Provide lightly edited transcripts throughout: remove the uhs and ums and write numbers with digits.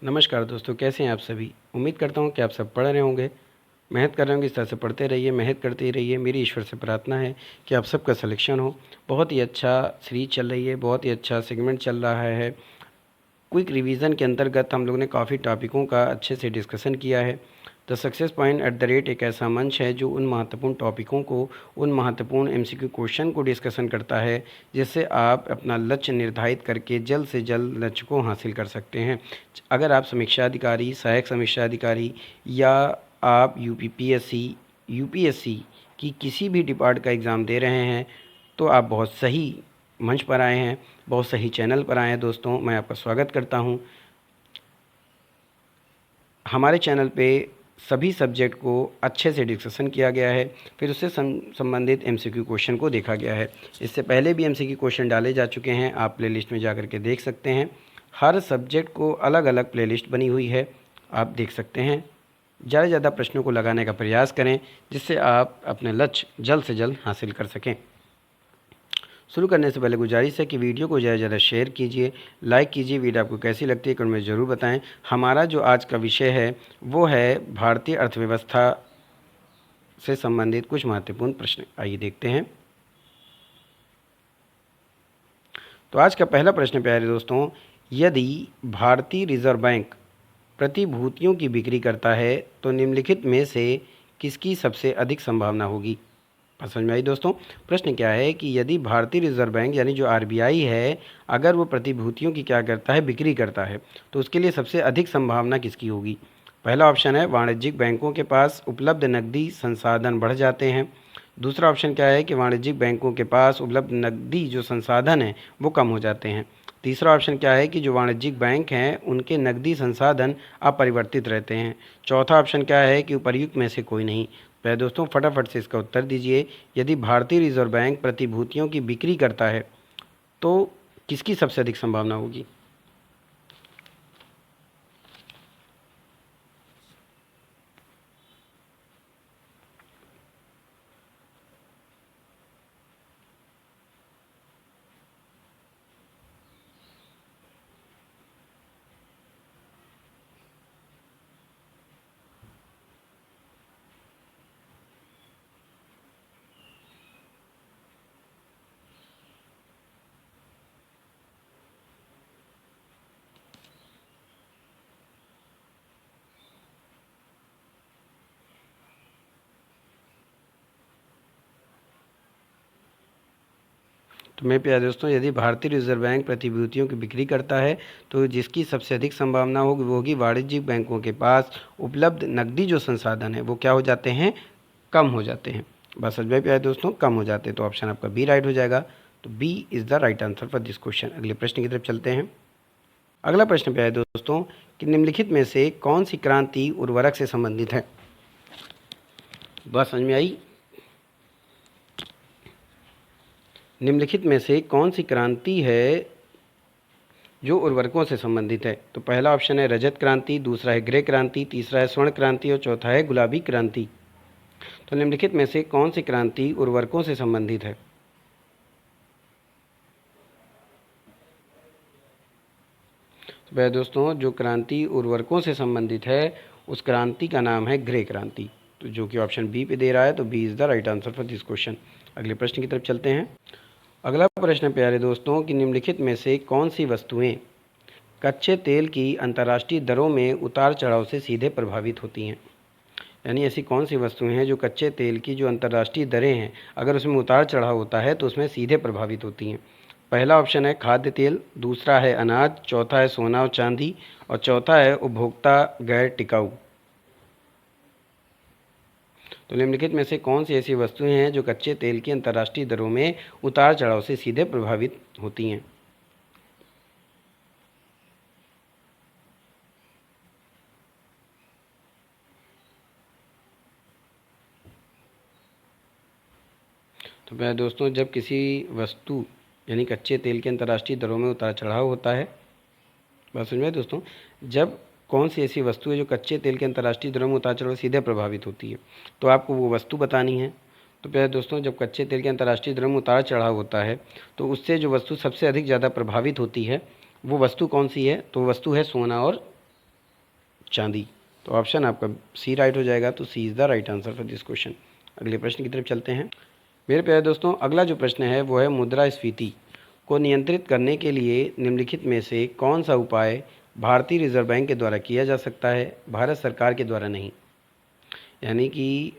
नमस्कार दोस्तों, कैसे हैं आप सभी। उम्मीद करता हूं कि आप सब पढ़ रहे होंगे, मेहनत कर रहे होंगे। इस तरह से पढ़ते रहिए, मेहनत करते ही रहिए। मेरी ईश्वर से प्रार्थना है कि आप सबका सिलेक्शन हो। बहुत ही अच्छा सीरीज चल रही है, बहुत ही अच्छा सेगमेंट चल रहा है। क्विक रिवीजन के अंतर्गत हम लोग ने काफ़ी टॉपिकों का अच्छे से डिस्कशन किया है। The success point at the rate एक ऐसा मंच है जो उन महत्वपूर्ण टॉपिकों को, उन महत्वपूर्ण एमसीक्यू क्वेश्चन को डिस्कशन करता है, जिससे आप अपना लक्ष्य निर्धारित करके जल्द से जल्द लक्ष्य को हासिल कर सकते हैं। अगर आप समीक्षा अधिकारी, सहायक समीक्षा अधिकारी या आप यूपीएससी की किसी भी डिपार्ट का एग्ज़ाम दे रहे हैं, तो आप बहुत सही मंच पर आए हैं, बहुत सही चैनल पर आए हैं। दोस्तों, मैं आपका स्वागत करता हूं। हमारे चैनल पे सभी सब्जेक्ट को अच्छे से डिस्कशन किया गया है, फिर उससे संबंधित एमसीक्यू क्वेश्चन को देखा गया है। इससे पहले भी एमसीक्यू क्वेश्चन डाले जा चुके हैं, आप प्लेलिस्ट में जा कर के देख सकते हैं। हर सब्जेक्ट को अलग अलग प्लेलिस्ट बनी हुई है, आप देख सकते हैं। ज़्यादा से ज़्यादा प्रश्नों को लगाने का प्रयास करें, जिससे आप अपने लक्ष्य जल्द से जल्द हासिल कर सकें। शुरू करने से पहले गुजारिश है कि वीडियो को ज़्यादा से ज़्यादा शेयर कीजिए, लाइक कीजिए। वीडियो आपको कैसी लगती है कमेंट में ज़रूर बताएं। हमारा जो आज का विषय है वो है भारतीय अर्थव्यवस्था से संबंधित कुछ महत्वपूर्ण प्रश्न। आइए देखते हैं। तो आज का पहला प्रश्न प्यारे दोस्तों, यदि भारतीय रिजर्व बैंक प्रतिभूतियों की बिक्री करता है तो निम्नलिखित में से किसकी सबसे अधिक संभावना होगी। समझ में आई दोस्तों। प्रश्न क्या है कि यदि भारतीय रिजर्व बैंक यानी जो आरबीआई है, अगर वो प्रतिभूतियों की क्या करता है, बिक्री करता है, तो उसके लिए सबसे अधिक संभावना किसकी होगी। पहला ऑप्शन है वाणिज्यिक बैंकों के पास उपलब्ध नकदी संसाधन बढ़ जाते हैं। दूसरा ऑप्शन क्या है कि वाणिज्यिक बैंकों के पास उपलब्ध नकदी जो संसाधन है वो कम हो जाते हैं। तीसरा ऑप्शन क्या है कि जो वाणिज्यिक बैंक हैं उनके नकदी संसाधन अपरिवर्तित रहते हैं। चौथा ऑप्शन क्या है कि उपर्युक्त में से कोई नहीं। पहले दोस्तों फटाफट से इसका उत्तर दीजिए। यदि भारतीय रिजर्व बैंक प्रतिभूतियों की बिक्री करता है तो किसकी सबसे अधिक संभावना होगी। तो मेरे प्यारे दोस्तों, यदि भारतीय रिजर्व बैंक प्रतिभूतियों की बिक्री करता है तो जिसकी सबसे अधिक संभावना होगी वो होगी वाणिज्यिक बैंकों के पास उपलब्ध नकदी जो संसाधन है वो क्या हो जाते हैं, कम हो जाते हैं। बस समझ में प्यारे दोस्तों, कम हो जाते हैं। तो ऑप्शन आपका बी राइट हो जाएगा। तो B is the right answer for this question. अगले प्रश्न की तरफ चलते हैं। अगला प्रश्न प्यारे दोस्तों कि निम्नलिखित में से कौन सी क्रांति उर्वरक से संबंधित है। बस समझ में आई। निम्नलिखित में से कौन सी क्रांति है जो उर्वरकों से संबंधित है। तो पहला ऑप्शन है रजत क्रांति, दूसरा है ग्रे क्रांति, तीसरा है स्वर्ण क्रांति और चौथा है गुलाबी क्रांति। तो निम्नलिखित में से कौन सी क्रांति उर्वरकों से संबंधित है। तो भाई दोस्तों, जो क्रांति उर्वरकों से संबंधित है उस क्रांति का नाम है ग्रे क्रांति। तो जो कि ऑप्शन बी पे दे रहा है, तो B is the right answer for this question. अगले प्रश्न की तरफ चलते हैं। अगला प्रश्न प्यारे दोस्तों कि निम्नलिखित में से कौन सी वस्तुएं कच्चे तेल की अंतर्राष्ट्रीय दरों में उतार चढ़ाव से सीधे प्रभावित होती हैं। यानी ऐसी कौन सी वस्तुएं हैं जो कच्चे तेल की जो अंतर्राष्ट्रीय दरें हैं, अगर उसमें उतार चढ़ाव होता है तो उसमें सीधे प्रभावित होती हैं। पहला ऑप्शन है खाद्य तेल, दूसरा है अनाज, चौथा है सोना और चांदी और चौथा है उपभोक्ता गैर टिकाऊ। तो निम्नलिखित में से कौन सी ऐसी वस्तुएं हैं जो कच्चे तेल की अंतर्राष्ट्रीय दरों में उतार चढ़ाव से सीधे प्रभावित होती हैं। तो मेरे दोस्तों, जब किसी वस्तु यानी कच्चे तेल के अंतर्राष्ट्रीय दरों में उतार चढ़ाव होता है, बात समझ में दोस्तों, जब कौन सी ऐसी वस्तु है जो कच्चे तेल के अंतर्राष्ट्रीय दरों में उतार चढ़ाव सीधे प्रभावित होती है, तो आपको वो वस्तु बतानी है। तो प्यारे दोस्तों, जब कच्चे तेल के अंतर्राष्ट्रीय दरों में उतार चढ़ाव होता है तो उससे जो वस्तु सबसे अधिक ज़्यादा प्रभावित होती है वो वस्तु कौन सी है, तो वस्तु है सोना और चांदी। तो ऑप्शन आपका सी राइट हो जाएगा। तो C is the right answer for this question. अगले प्रश्न की तरफ चलते हैं। मेरे प्यारे दोस्तों, अगला जो प्रश्न है वो है मुद्रास्फीति को नियंत्रित करने के लिए निम्नलिखित में से कौन सा उपाय भारतीय रिजर्व बैंक के द्वारा किया जा सकता है, भारत सरकार के द्वारा नहीं। यानी कि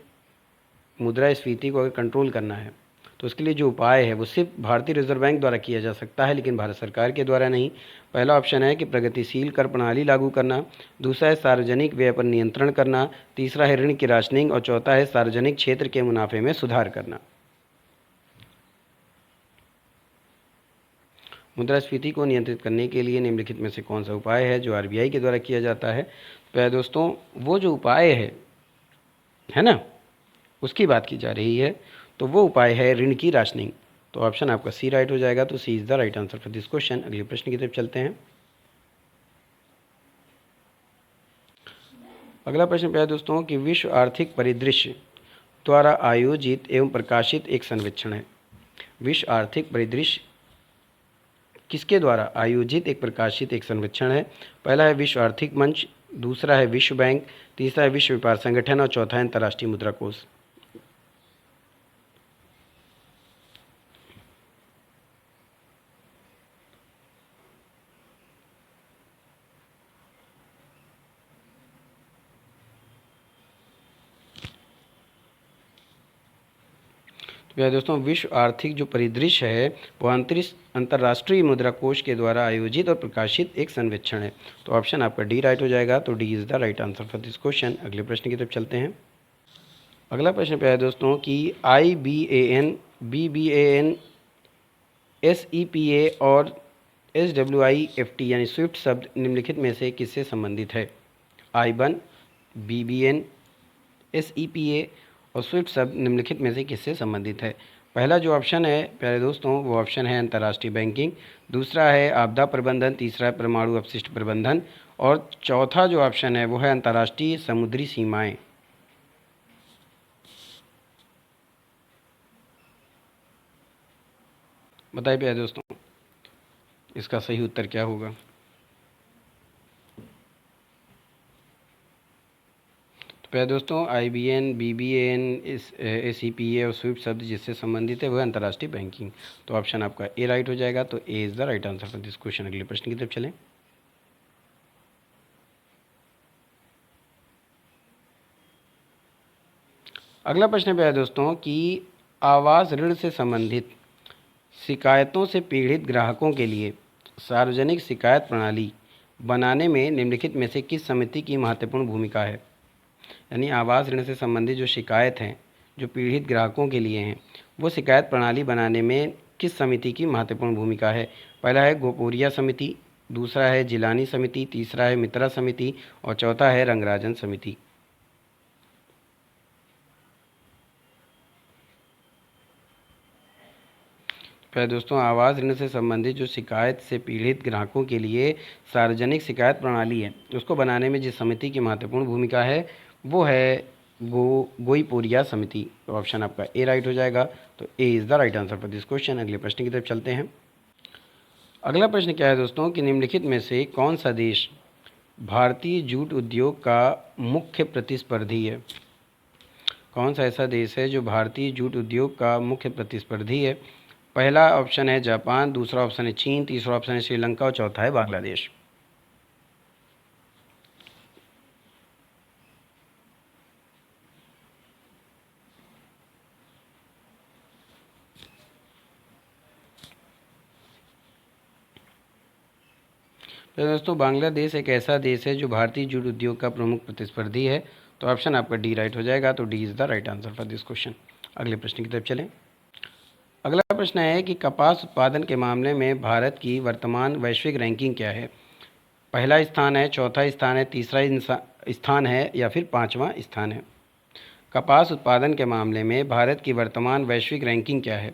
मुद्रास्फीति को अगर कंट्रोल करना है तो उसके लिए जो उपाय है वो सिर्फ भारतीय रिजर्व बैंक द्वारा किया जा सकता है, लेकिन भारत सरकार के द्वारा नहीं। पहला ऑप्शन है कि प्रगतिशील कर प्रणाली लागू करना, दूसरा है सार्वजनिक व्यय पर नियंत्रण करना, तीसरा है ऋण की राशनिंग और चौथा है सार्वजनिक क्षेत्र के मुनाफे में सुधार करना। मुद्रास्फीति को नियंत्रित करने के लिए निम्नलिखित में से कौन सा उपाय है जो आरबीआई के द्वारा किया जाता है। प्यारे दोस्तों, वो जो उपाय है ना, उसकी बात की जा रही है। तो वो उपाय है ऋण की राशनिंग। तो ऑप्शन आपका सी राइट हो जाएगा। तो C is the right answer for this question. अगले प्रश्न की तरफ चलते हैं। अगला प्रश्न प्यारे दोस्तों कि विश्व आर्थिक परिदृश्य द्वारा आयोजित एवं प्रकाशित एक सर्वेक्षण है। विश्व आर्थिक परिदृश्य किसके द्वारा आयोजित एक प्रकाशित एक सर्वेक्षण है। पहला है विश्व आर्थिक मंच, दूसरा है विश्व बैंक, तीसरा है विश्व व्यापार संगठन और चौथा है अंतर्राष्ट्रीय मुद्रा कोष। तो दोस्तों, विश्व आर्थिक जो परिदृश्य है वो अंतर्राष्ट्रीय मुद्रा कोष के द्वारा आयोजित और प्रकाशित एक सर्वेक्षण है। तो ऑप्शन आपका डी राइट हो जाएगा। तो D is the right answer for this question. अगले प्रश्न की तरफ चलते हैं। अगला प्रश्न प्यारे दोस्तों कि IBAN, BBAN, SEPA और SWIFT यानी स्विफ्ट शब्द निम्नलिखित में से किससे संबंधित है। IBAN, BBN, SEPA और स्विफ्ट शब्द निम्नलिखित में से किससे संबंधित है। पहला जो ऑप्शन है प्यारे दोस्तों वो ऑप्शन है अंतर्राष्ट्रीय बैंकिंग, दूसरा है आपदा प्रबंधन, तीसरा है परमाणु अपशिष्ट प्रबंधन और चौथा जो ऑप्शन है वो है अंतर्राष्ट्रीय समुद्री सीमाएं। बताइए प्यारे दोस्तों, इसका सही उत्तर क्या होगा। तो प्यारे दोस्तों, IBAN, BBAN, SEPA और स्विफ्ट शब्द जिससे संबंधित है वह अंतर्राष्ट्रीय बैंकिंग। तो ऑप्शन आपका ए राइट हो जाएगा। तो A is the right answer for this question. अगले प्रश्न की तरफ चलें। अगला प्रश्न प्यारे दोस्तों कि आवास ऋण से संबंधित शिकायतों से पीड़ित ग्राहकों के लिए सार्वजनिक शिकायत प्रणाली बनाने में निम्नलिखित में से किस समिति की महत्वपूर्ण भूमिका है। यानी आवास ऋण से संबंधित जो शिकायत हैं जो पीड़ित ग्राहकों के लिए हैं वो शिकायत प्रणाली बनाने में किस समिति की महत्वपूर्ण भूमिका है। पहला है गोपुरिया समिति, दूसरा है जिलानी समिति, तीसरा है मित्रा समिति और चौथा है रंगराजन समिति। फिर दोस्तों, आवास ऋण से संबंधित जो शिकायत से पीड़ित ग्राहकों के लिए सार्वजनिक शिकायत प्रणाली है उसको बनाने में जिस समिति की महत्वपूर्ण भूमिका है वो है गोईपुरिया समिति। तो ऑप्शन आपका ए राइट हो जाएगा। तो A is the right answer for this question. अगले प्रश्न की तरफ चलते हैं। अगला प्रश्न क्या है दोस्तों कि निम्नलिखित में से कौन सा देश भारतीय जूट उद्योग का मुख्य प्रतिस्पर्धी है। कौन सा ऐसा देश है जो भारतीय जूट उद्योग का मुख्य प्रतिस्पर्धी है। पहला ऑप्शन है जापान, दूसरा ऑप्शन है चीन, तीसरा ऑप्शन है श्रीलंका और चौथा है बांग्लादेश। तो दोस्तों, बांग्लादेश एक ऐसा देश है जो भारतीय जूट उद्योग का प्रमुख प्रतिस्पर्धी है। तो ऑप्शन आपका डी राइट हो जाएगा। तो D is the right answer for this question. अगले प्रश्न की तरफ चलें। अगला प्रश्न है कि कपास उत्पादन के मामले में भारत की वर्तमान वैश्विक रैंकिंग क्या है। पहला स्थान है, चौथा स्थान है, तीसरा स्थान है या फिर पाँचवा स्थान है। कपास उत्पादन के मामले में भारत की वर्तमान वैश्विक रैंकिंग क्या है।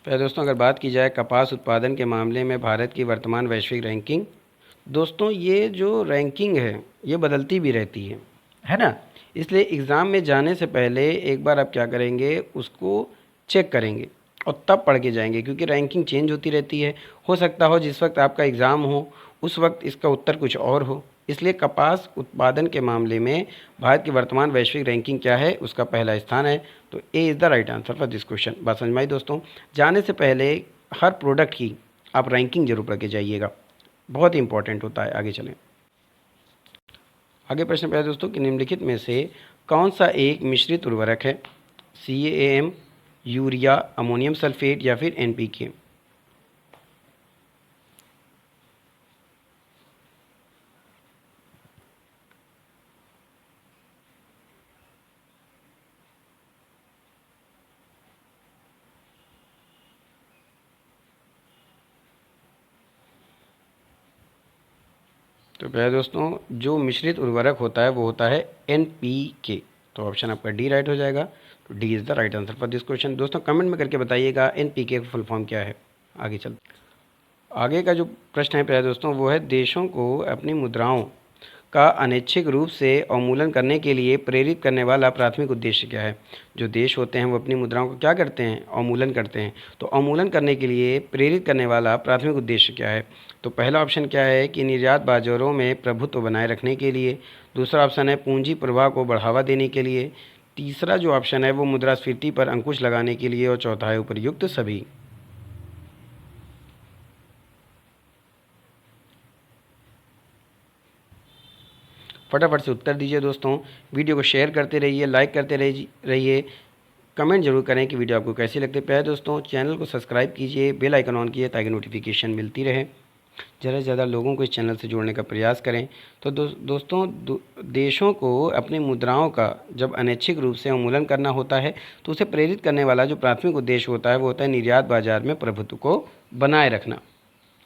तो दोस्तों, अगर बात की जाए कपास उत्पादन के मामले में भारत की वर्तमान वैश्विक रैंकिंग, दोस्तों ये जो रैंकिंग है ये बदलती भी रहती है। है ना। इसलिए एग्ज़ाम में जाने से पहले एक बार आप क्या करेंगे, उसको चेक करेंगे और तब पढ़ के जाएंगे, क्योंकि रैंकिंग चेंज होती रहती है। हो सकता हो जिस वक्त आपका एग्ज़ाम हो उस वक्त इसका उत्तर कुछ और हो। इसलिए कपास उत्पादन के मामले में भारत की वर्तमान वैश्विक रैंकिंग क्या है, उसका पहला स्थान है। तो A is the right answer for this question. बात समझ में आई दोस्तों। जाने से पहले हर प्रोडक्ट की आप रैंकिंग जरूर पढ़ के जाइएगा, बहुत ही इंपॉर्टेंट होता है। आगे चलें। आगे प्रश्न पे है दोस्तों कि निम्नलिखित में से कौन सा एक मिश्रित उर्वरक है, CAM, यूरिया, अमोनियम सल्फेट या फिर NPK। तो प्यारे दोस्तों, जो मिश्रित उर्वरक होता है वो होता है NPK। तो ऑप्शन आपका डी राइट हो जाएगा। तो D is the right answer for this question. दोस्तों कमेंट में करके बताइएगा NPK का फुल फॉर्म क्या है। आगे चलते, आगे का जो प्रश्न है प्यारे दोस्तों वो है, देशों को अपनी मुद्राओं का अनैच्छिक रूप से अवमूलन करने के लिए प्रेरित करने वाला प्राथमिक उद्देश्य क्या है। जो देश होते हैं वो अपनी मुद्राओं को क्या करते हैं, अवमूलन करते हैं। तो अवमूलन करने के लिए प्रेरित करने वाला प्राथमिक उद्देश्य क्या है। तो पहला ऑप्शन क्या है कि निर्यात बाजारों में प्रभुत्व बनाए रखने के लिए। दूसरा ऑप्शन है पूंजी प्रवाह को बढ़ावा देने के लिए। तीसरा जो ऑप्शन है वो मुद्रास्फीति पर अंकुश लगाने के लिए। और चौथा है उपर्युक्त सभी। फटाफट से उत्तर दीजिए दोस्तों। वीडियो को शेयर करते रहिए, लाइक करते रहिए, कमेंट जरूर करें कि वीडियो आपको कैसी लगती है। प्यारे दोस्तों चैनल को सब्सक्राइब कीजिए, बेल आइकन ऑन कीजिए ताकि नोटिफिकेशन मिलती रहे। ज़्यादा से ज़्यादा लोगों को इस चैनल से जोड़ने का प्रयास करें। तो दोस्तों देशों को अपनी मुद्राओं का जब अनैच्छिक रूप से अवमूलन करना होता है तो उसे प्रेरित करने वाला जो प्राथमिक उद्देश्य होता है वो होता है निर्यात बाजार में प्रभुत्व को बनाए रखना।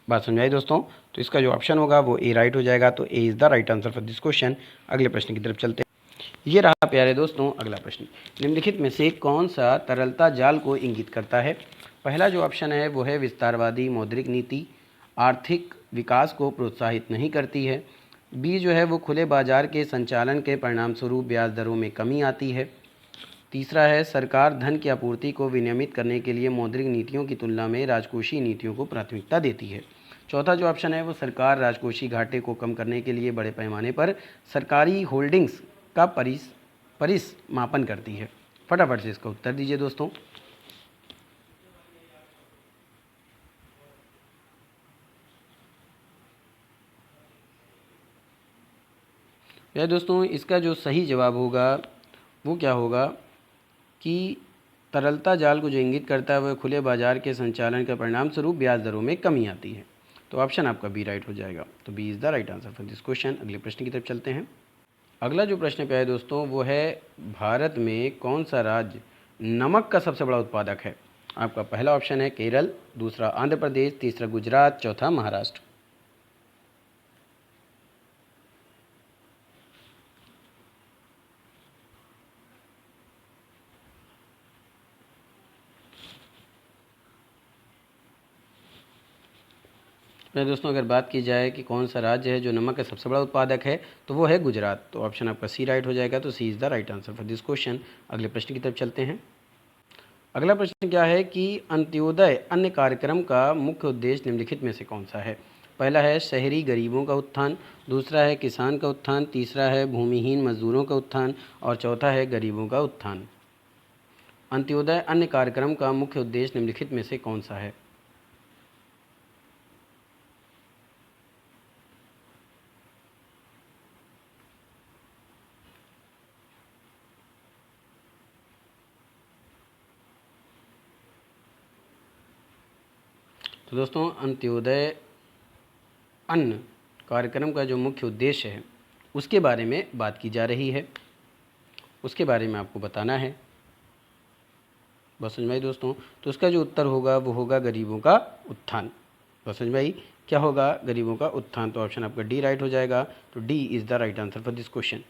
बात समझाई दोस्तों। तो इसका जो ऑप्शन होगा वो ए राइट हो जाएगा। तो A is the right answer for this question. अगले प्रश्न की तरफ चलते हैं। ये रहा प्यारे दोस्तों अगला प्रश्न। निम्नलिखित में से कौन सा तरलता जाल को इंगित करता है। पहला जो ऑप्शन है वो है विस्तारवादी मौद्रिक नीति, आर्थिक विकास को प्रोत्साहित नहीं करती है। बी जो है वो खुले बाजार के संचालन के परिणाम स्वरूप ब्याज दरों में कमी आती है। तीसरा है सरकार धन की आपूर्ति को विनियमित करने के लिए मौद्रिक नीतियों की तुलना में राजकोषीय नीतियों को प्राथमिकता देती है। चौथा जो ऑप्शन है वो सरकार राजकोषीय घाटे को कम करने के लिए बड़े पैमाने पर सरकारी होल्डिंग्स का परिसमापन करती है। फटाफट से इसका उत्तर दीजिए दोस्तों। यह दोस्तों इसका जो सही जवाब होगा वो क्या होगा कि तरलता जाल को जो इंगित करता है वह खुले बाजार के संचालन के परिणाम स्वरूप ब्याज दरों में कमी आती है। तो ऑप्शन आपका बी राइट हो जाएगा। तो B is the right answer for this question. अगले प्रश्न की तरफ चलते हैं। अगला जो प्रश्न पे है दोस्तों वो है, भारत में कौन सा राज्य नमक का सबसे बड़ा उत्पादक है। आपका पहला ऑप्शन है केरल, दूसरा आंध्र प्रदेश, तीसरा गुजरात, चौथा महाराष्ट्र। मैं दोस्तों अगर बात की जाए कि कौन सा राज्य है जो नमक का सबसे बड़ा उत्पादक है तो वो है गुजरात। तो ऑप्शन आपका सी राइट हो जाएगा। तो C is the right answer for this question. अगले प्रश्न की तरफ चलते हैं। अगला प्रश्न क्या है कि अंत्योदय अन्य कार्यक्रम का मुख्य उद्देश्य निम्नलिखित में से कौन सा है। पहला है शहरी गरीबों का उत्थान, दूसरा है किसान का उत्थान, तीसरा है भूमिहीन मजदूरों का उत्थान और चौथा है गरीबों का उत्थान। अंत्योदय अन्य कार्यक्रम का मुख्य उद्देश्य निम्नलिखित में से कौन सा है। तो दोस्तों अंत्योदय अन्न कार्यक्रम का जो मुख्य उद्देश्य है उसके बारे में बात की जा रही है, उसके बारे में आपको बताना है। बस समझ में आई दोस्तों। तो उसका जो उत्तर होगा वो होगा गरीबों का उत्थान। बस समझ में आई क्या होगा, गरीबों का उत्थान। तो ऑप्शन आपका डी राइट हो जाएगा। तो D is the right answer for this question.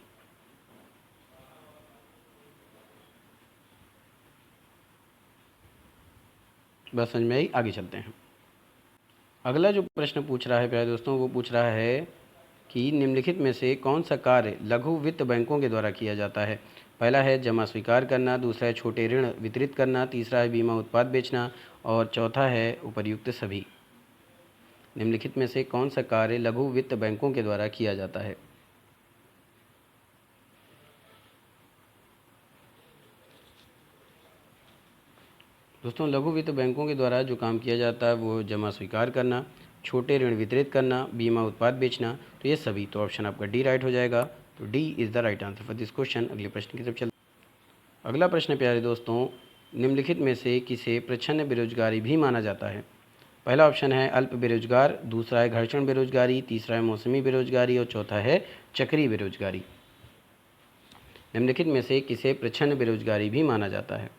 बस समझ में आई। आगे चलते हैं। अगला जो प्रश्न पूछ रहा है प्यारे दोस्तों वो पूछ रहा है कि निम्नलिखित में से कौन सा कार्य लघु वित्त बैंकों के द्वारा किया जाता है। पहला है जमा स्वीकार करना, दूसरा है छोटे ऋण वितरित करना, तीसरा है बीमा उत्पाद बेचना और चौथा है उपर्युक्त सभी। निम्नलिखित में से कौन सा कार्य लघु वित्त बैंकों के द्वारा किया जाता है। दोस्तों, लघु वित्त बैंकों के द्वारा जो काम किया जाता है वो जमा स्वीकार करना, छोटे ऋण वितरित करना, बीमा उत्पाद बेचना, तो ये सभी। तो ऑप्शन आपका डी राइट हो जाएगा। तो D is the right answer for this question. अगले प्रश्न की तरफ चलते हैं। अगला प्रश्न प्यारे दोस्तों, निम्नलिखित में से किसे प्रच्छन्न बेरोजगारी भी माना जाता है। पहला ऑप्शन है अल्प बेरोजगार, दूसरा है घर्षण बेरोजगारी, तीसरा है मौसमी बेरोजगारी और चौथा है चक्रीय बेरोजगारी। निम्नलिखित में से किसे प्रच्छन्न बेरोजगारी भी माना जाता है।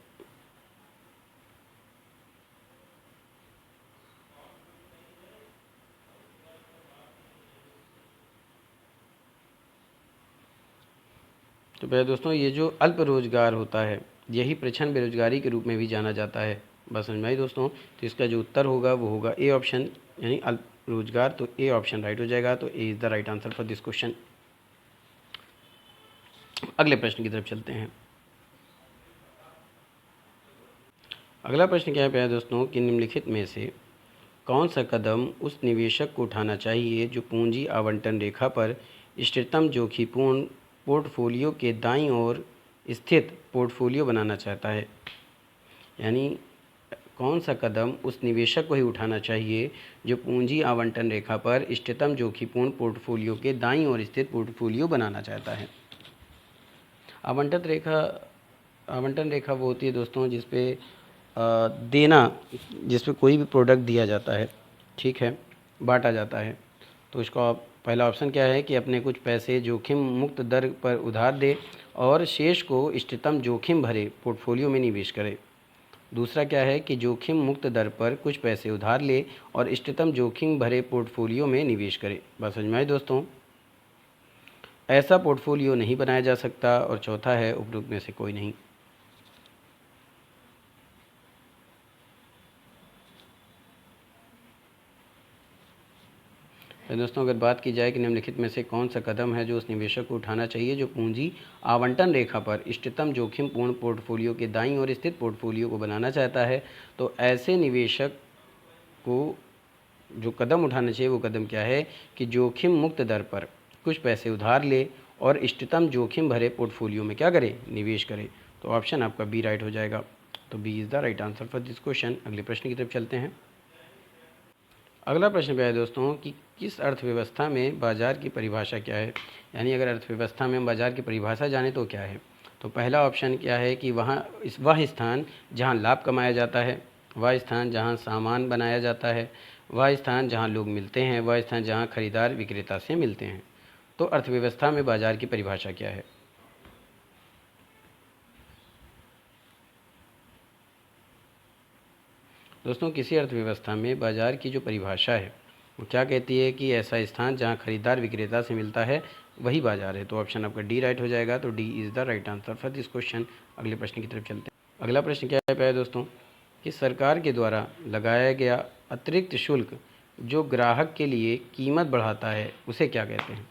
तो प्यारे दोस्तों, ये जो अल्प रोजगार होता है यही प्रच्छन्न बेरोजगारी के रूप में भी जाना जाता है। बस समझ में आई दोस्तों। तो इसका जो उत्तर होगा वो होगा ए ऑप्शन, यानी अल्प रोजगार। तो ए ऑप्शन राइट हो जाएगा। तो A is the right answer for this question. अगले प्रश्न की तरफ चलते हैं। अगला प्रश्न क्या है प्यारे दोस्तों कि निम्नलिखित में से कौन सा कदम उस निवेशक को उठाना चाहिए जो पूंजी आवंटन रेखा पर इष्टतम जोखिमपूर्ण पोर्टफोलियो के दाईं ओर स्थित पोर्टफोलियो बनाना चाहता है। यानी कौन सा कदम उस निवेशक को ही उठाना चाहिए जो पूंजी आवंटन रेखा पर इष्टतम जोखिमपूर्ण पोर्टफोलियो के दाईं ओर स्थित पोर्टफोलियो बनाना चाहता है। आवंटन रेखा वो होती है दोस्तों जिसपे जिसपे कोई भी प्रोडक्ट दिया जाता है, ठीक है, बांटा जाता है। तो इसका पहला ऑप्शन क्या है कि अपने कुछ पैसे जोखिम मुक्त दर पर उधार दे और शेष को इष्टतम जोखिम भरे पोर्टफोलियो में निवेश करे। दूसरा क्या है कि जोखिम मुक्त दर पर कुछ पैसे उधार ले और इष्टतम जोखिम भरे पोर्टफोलियो में निवेश करे। बस समझ में आई दोस्तों। ऐसा पोर्टफोलियो नहीं बनाया जा सकता। और चौथा है उपरोक्त में से कोई नहीं। तो दोस्तों, अगर बात की जाए कि निम्नलिखित में से कौन सा कदम है जो उस निवेशक को उठाना चाहिए जो पूंजी आवंटन रेखा पर इष्टतम जोखिम पूर्ण पोर्टफोलियो के दाईं ओर स्थित पोर्टफोलियो को बनाना चाहता है, तो ऐसे निवेशक को जो कदम उठाना चाहिए वो कदम क्या है कि जोखिम मुक्त दर पर कुछ पैसे उधार ले और इष्टतम जोखिम भरे पोर्टफोलियो में क्या करे, निवेश करे। तो ऑप्शन आपका बी राइट हो जाएगा। तो B is the right answer for this question. अगले प्रश्न की तरफ चलते हैं। अगला प्रश्न पे है दोस्तों कि किस अर्थव्यवस्था में बाज़ार की परिभाषा क्या है। यानी अगर अर्थव्यवस्था में हम बाज़ार की परिभाषा जाने तो क्या है। तो पहला ऑप्शन क्या है कि वह स्थान जहाँ लाभ कमाया जाता है, वह स्थान जहाँ सामान बनाया जाता है, वह स्थान जहाँ लोग मिलते हैं, वह स्थान जहाँ खरीदार विक्रेता से मिलते हैं। तो अर्थव्यवस्था में बाज़ार की परिभाषा क्या है। दोस्तों, किसी अर्थव्यवस्था में बाज़ार की जो परिभाषा है वो क्या कहती है कि ऐसा स्थान जहां खरीदार विक्रेता से मिलता है वही बाज़ार है। तो ऑप्शन आपका डी राइट हो जाएगा। तो D is the right answer for this question. अगले प्रश्न की तरफ चलते हैं। अगला प्रश्न क्या है प्यारे दोस्तों कि सरकार के द्वारा लगाया गया अतिरिक्त शुल्क जो ग्राहक के लिए कीमत बढ़ाता है उसे क्या कहते हैं।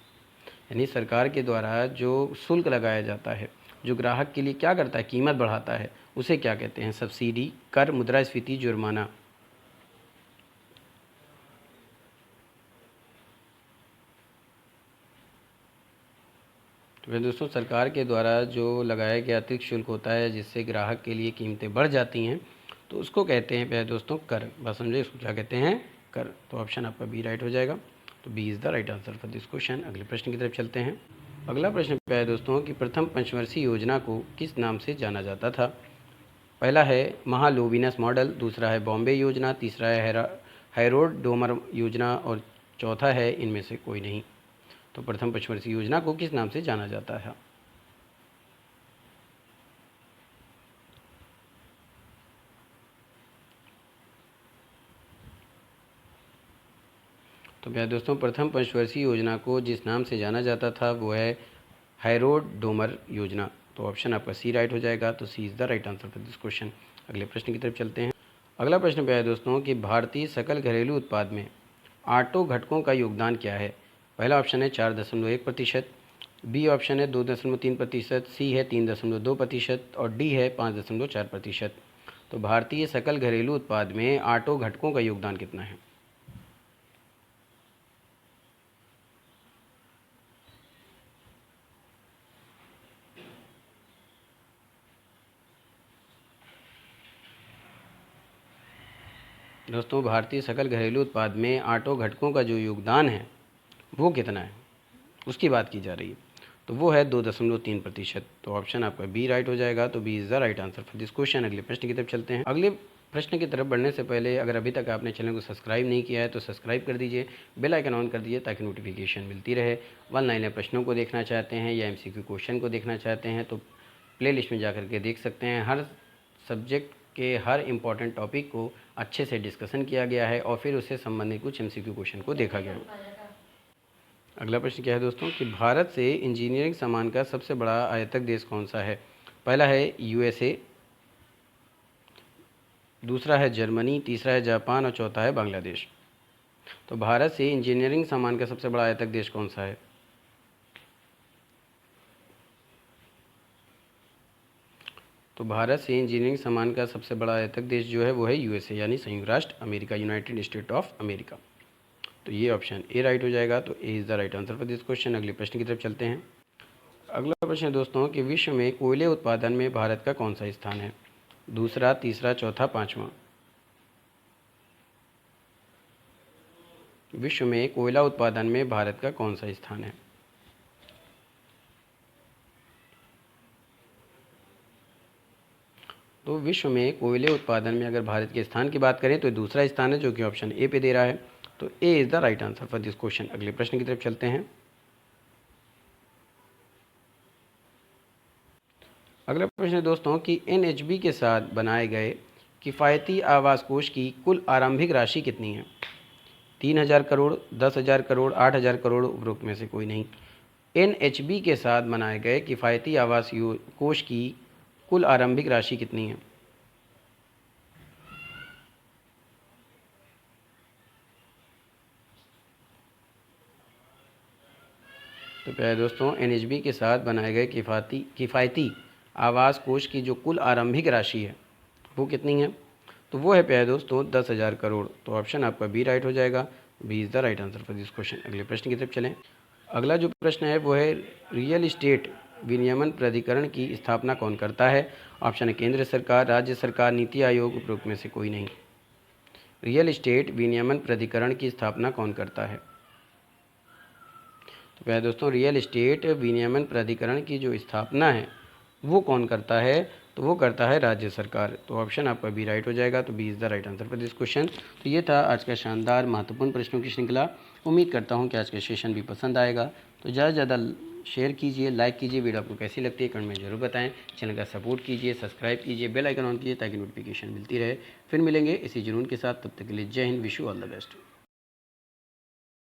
यानी सरकार के द्वारा जो शुल्क लगाया जाता है जो ग्राहक के लिए क्या करता है, कीमत बढ़ाता है, उसे क्या कहते हैं। सब्सिडी, कर, मुद्रास्फीति, जुर्माना। तो दोस्तों, सरकार के द्वारा जो लगाया गया अतिरिक्त शुल्क होता है जिससे ग्राहक के लिए कीमतें बढ़ जाती हैं तो उसको कहते हैं प्यारे दोस्तों कर। बस समझे, इसको क्या कहते हैं, कर। तो ऑप्शन आपका बी राइट हो जाएगा। तो B is the right answer for this question. अगले प्रश्न की तरफ चलते हैं। अगला प्रश्न प्यारे दोस्तों कि प्रथम पंचवर्षीय योजना को किस नाम से जाना जाता था। पहला है महालुमिनस मॉडल, दूसरा है बॉम्बे योजना, तीसरा है हैरोल्ड डोमर योजना और चौथा है इनमें से कोई नहीं। तो प्रथम पंचवर्षीय योजना को किस नाम से जाना जाता है। तो प्यारे दोस्तों, प्रथम पंचवर्षीय योजना को जिस नाम से जाना जाता था वो है हैरोल्ड डोमर योजना। तो ऑप्शन आपका सी राइट हो जाएगा। तो C is the right answer for this question. अगले प्रश्न की तरफ चलते हैं। अगला प्रश्न प्यारे दोस्तों कि भारतीय सकल घरेलू उत्पाद में 8 घटकों का योगदान क्या है। पहला ऑप्शन है 4.1%, बी ऑप्शन है 2.3%, सी है 3.2% और डी है 5.4%। तो भारतीय सकल घरेलू उत्पाद में 8 घटकों का योगदान कितना है? दोस्तों, भारतीय सकल घरेलू उत्पाद में 8 घटकों का जो योगदान है वो कितना है, उसकी बात की जा रही है। तो वो है 2.3%। तो ऑप्शन आपका बी राइट हो जाएगा। तो B is the right answer for this question. अगले प्रश्न की तरफ चलते हैं। अगले प्रश्न की तरफ बढ़ने से पहले अगर अभी तक आपने चैनल को सब्सक्राइब नहीं किया है तो सब्सक्राइब कर दीजिए, बेल आइकन ऑन कर दीजिए ताकि नोटिफिकेशन मिलती रहे। 1 लाइनर प्रश्नों को देखना चाहते हैं या MCQ क्वेश्चन को देखना चाहते हैं तो प्लेलिस्ट में जाकर के देख सकते हैं। हर सब्जेक्ट के हर इम्पॉर्टेंट टॉपिक को अच्छे से डिस्कशन किया गया है और फिर उससे संबंधित कुछ MCQ क्वेश्चन को देखा गया है। अगला प्रश्न क्या है दोस्तों कि भारत से इंजीनियरिंग सामान का सबसे बड़ा आयातक देश कौन सा है? पहला है USA, दूसरा है जर्मनी, तीसरा है जापान और चौथा है बांग्लादेश। तो भारत से इंजीनियरिंग सामान का सबसे बड़ा आयातक देश कौन सा है? तो भारत से इंजीनियरिंग सामान का सबसे बड़ा आयातक देश जो है वो है USA यानी संयुक्त राष्ट्र America, United state of America. तो ये ऑप्शन ए राइट हो जाएगा। तो A is the right answer for this question. अगले प्रश्न की तरफ चलते हैं। अगला प्रश्न है दोस्तों कि विश्व में कोयले उत्पादन में भारत का कौन सा स्थान है? दूसरा, तीसरा, चौथा, पाँचवा। विश्व में कोयला उत्पादन में भारत का कौन सा स्थान है? तो विश्व में कोयले उत्पादन में अगर भारत के स्थान की बात करें तो दूसरा स्थान है जो कि ऑप्शन ए पे दे रहा है। तो A is the right answer for this question. अगले प्रश्न की तरफ चलते हैं। अगला प्रश्न है दोस्तों कि NHB के साथ बनाए गए किफ़ायती आवास कोष की कुल आरंभिक राशि कितनी है? 3,000 करोड़, 10,000 करोड़, 8,000 करोड़, उपरोक्त में से कोई नहीं। NHB के साथ बनाए गए किफ़ायती आवास कोष की कुल आरंभिक राशि कितनी है? तो प्यारे दोस्तों, NHB के साथ बनाए गए किफ़ायती आवास कोष की जो कुल आरंभिक राशि है वो कितनी है? तो वो है प्यारे दोस्तों 10,000 करोड़। तो ऑप्शन आपका बी राइट हो जाएगा। B is the right answer for this question. अगले प्रश्न की तरफ चलें। अगला जो प्रश्न है वो है रियल इस्टेट विनियमन प्राधिकरण की स्थापना कौन करता है? ऑप्शन है केंद्र सरकार, राज्य सरकार, नीति आयोग, उपरोक्त में से कोई नहीं। रियल इस्टेट विनियमन प्राधिकरण की स्थापना कौन करता है? तो प्यारे दोस्तों, रियल इस्टेट विनियमन प्राधिकरण की जो स्थापना है वो कौन करता है? तो वो करता है राज्य सरकार। तो ऑप्शन आपका बी राइट हो जाएगा। तो B is the right answer for this question. तो ये था आज का शानदार महत्वपूर्ण प्रश्नों की श्रृंखला। उम्मीद करता हूँ कि आज का सेशन भी पसंद आएगा। तो ज़्यादा से ज़्यादा शेयर कीजिए, लाइक कीजिए, वीडियो आपको कैसी लगती है कमेंट में जरूर बताएं। चैनल का सपोर्ट कीजिए, सब्सक्राइब कीजिए, बेल आइकन ऑन कीजिए ताकि नोटिफिकेशन मिलती रहे। फिर मिलेंगे इसी जुनून के साथ। तब तक के लिए जय Hind, wish you all the best.